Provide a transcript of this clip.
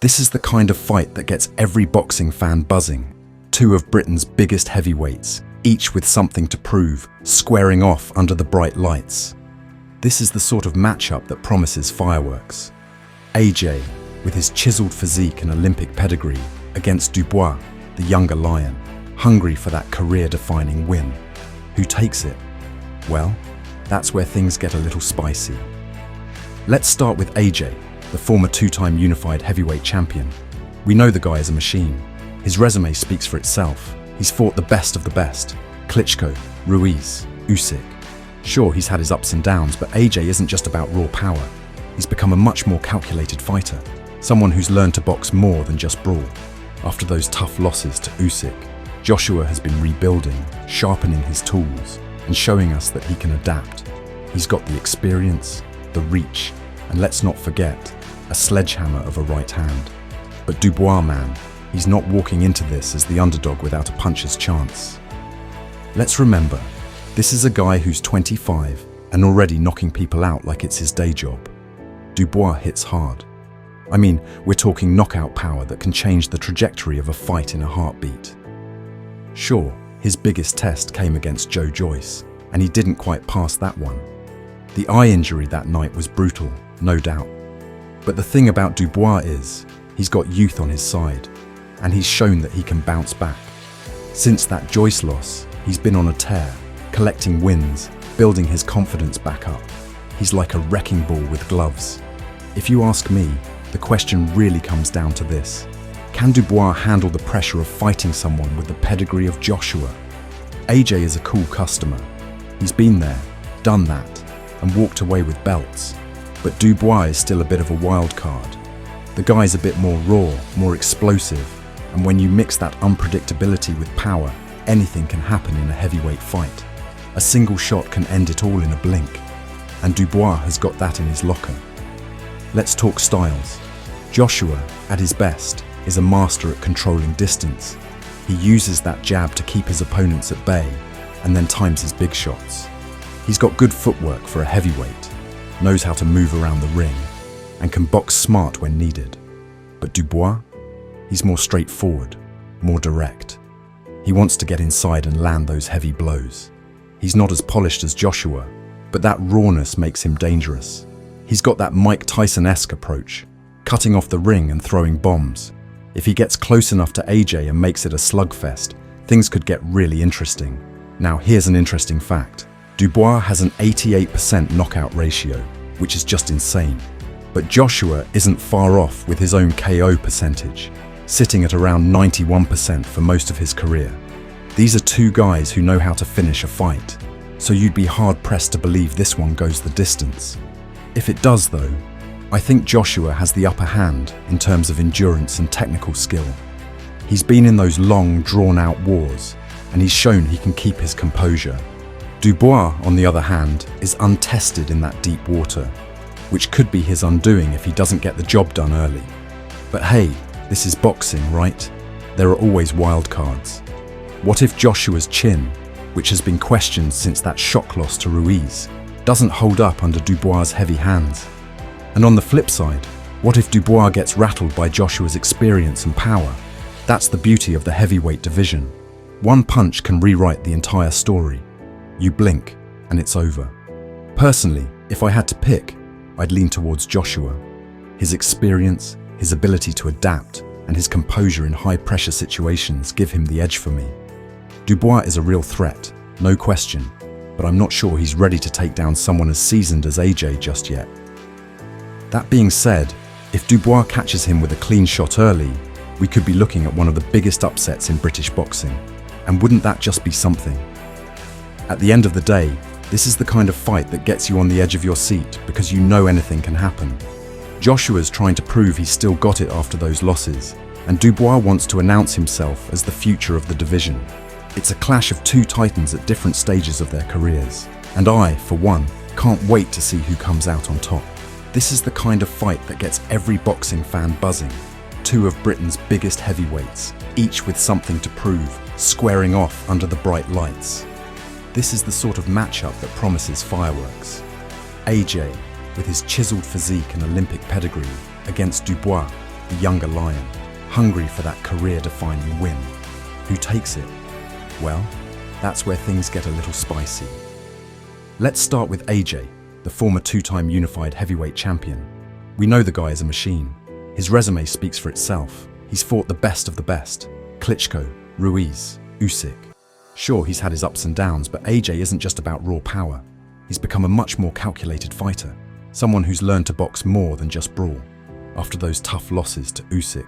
This is the kind of fight that gets every boxing fan buzzing. Two of Britain's biggest heavyweights, each with something to prove, squaring off under the bright lights. This is the sort of matchup that promises fireworks. AJ, with his chiseled physique and Olympic pedigree, against Dubois, the younger lion, hungry for that career-defining win. Who takes it? Well, that's where things get a little spicy. Let's start with AJ, the former two-time unified heavyweight champion. We know the guy is a machine. His resume speaks for itself. He's fought the best of the best: Klitschko, Ruiz, Usyk. Sure, he's had his ups and downs, but AJ isn't just about raw power. He's become a much more calculated fighter, someone who's learned to box more than just brawl. After those tough losses to Usyk, Joshua has been rebuilding, sharpening his tools, and showing us that he can adapt. He's got the experience, the reach, and let's not forget, a sledgehammer of a right hand. But Dubois, man, he's not walking into this as the underdog without a puncher's chance. Let's remember, this is a guy who's 25 and already knocking people out like it's his day job. Dubois hits hard. I mean, we're talking knockout power that can change the trajectory of a fight in a heartbeat. Sure, his biggest test came against Joe Joyce, and he didn't quite pass that one. The eye injury that night was brutal, no doubt. But the thing about Dubois is, he's got youth on his side, and he's shown that he can bounce back. Since that Joyce loss, he's been on a tear, collecting wins, building his confidence back up. He's like a wrecking ball with gloves. If you ask me, the question really comes down to this: can Dubois handle the pressure of fighting someone with the pedigree of Joshua? AJ is a cool customer. He's been there, done that, and walked away with belts. But Dubois is still a bit of a wild card. The guy's a bit more raw, more explosive, and when you mix that unpredictability with power, anything can happen in a heavyweight fight. A single shot can end it all in a blink, and Dubois has got that in his locker. Let's talk styles. Joshua, at his best, is a master at controlling distance. He uses that jab to keep his opponents at bay, and then times his big shots. He's got good footwork for a heavyweight, knows how to move around the ring, and can box smart when needed. But Dubois? He's more straightforward, more direct. He wants to get inside and land those heavy blows. He's not as polished as Joshua, but that rawness makes him dangerous. He's got that Mike Tyson-esque approach, cutting off the ring and throwing bombs. If he gets close enough to AJ and makes it a slugfest, things could get really interesting. Now, here's an interesting fact. Dubois has an 88% knockout ratio, which is just insane. But Joshua isn't far off with his own KO percentage, sitting at around 91% for most of his career. These are two guys who know how to finish a fight, so you'd be hard-pressed to believe this one goes the distance. If it does, though, I think Joshua has the upper hand in terms of endurance and technical skill. He's been in those long, drawn-out wars, and he's shown he can keep his composure. Dubois, on the other hand, is untested in that deep water, which could be his undoing if he doesn't get the job done early. But hey, this is boxing, right? There are always wild cards. What if Joshua's chin, which has been questioned since that shock loss to Ruiz, doesn't hold up under Dubois' heavy hands? And on the flip side, what if Dubois gets rattled by Joshua's experience and power? That's the beauty of the heavyweight division. One punch can rewrite the entire story. You blink, and it's over. Personally, if I had to pick, I'd lean towards Joshua. His experience, his ability to adapt, and his composure in high-pressure situations give him the edge for me. Dubois is a real threat, no question, but I'm not sure he's ready to take down someone as seasoned as AJ just yet. That being said, if Dubois catches him with a clean shot early, we could be looking at one of the biggest upsets in British boxing. And wouldn't that just be something? At the end of the day, this is the kind of fight that gets you on the edge of your seat because you know anything can happen. Joshua's trying to prove he's still got it after those losses, and Dubois wants to announce himself as the future of the division. It's a clash of two titans at different stages of their careers, and I, for one, can't wait to see who comes out on top. This is the kind of fight that gets every boxing fan buzzing. Two of Britain's biggest heavyweights, each with something to prove, squaring off under the bright lights. This is the sort of matchup that promises fireworks. AJ, with his chiseled physique and Olympic pedigree, against Dubois, the younger lion, hungry for that career-defining win. Who takes it? Well, that's where things get a little spicy. Let's start with AJ, the former two-time unified heavyweight champion. We know the guy is a machine. His resume speaks for itself. He's fought the best of the best: Klitschko, Ruiz, Usyk. Sure, he's had his ups and downs, but AJ isn't just about raw power. He's become a much more calculated fighter, someone who's learned to box more than just brawl. After those tough losses to Usyk,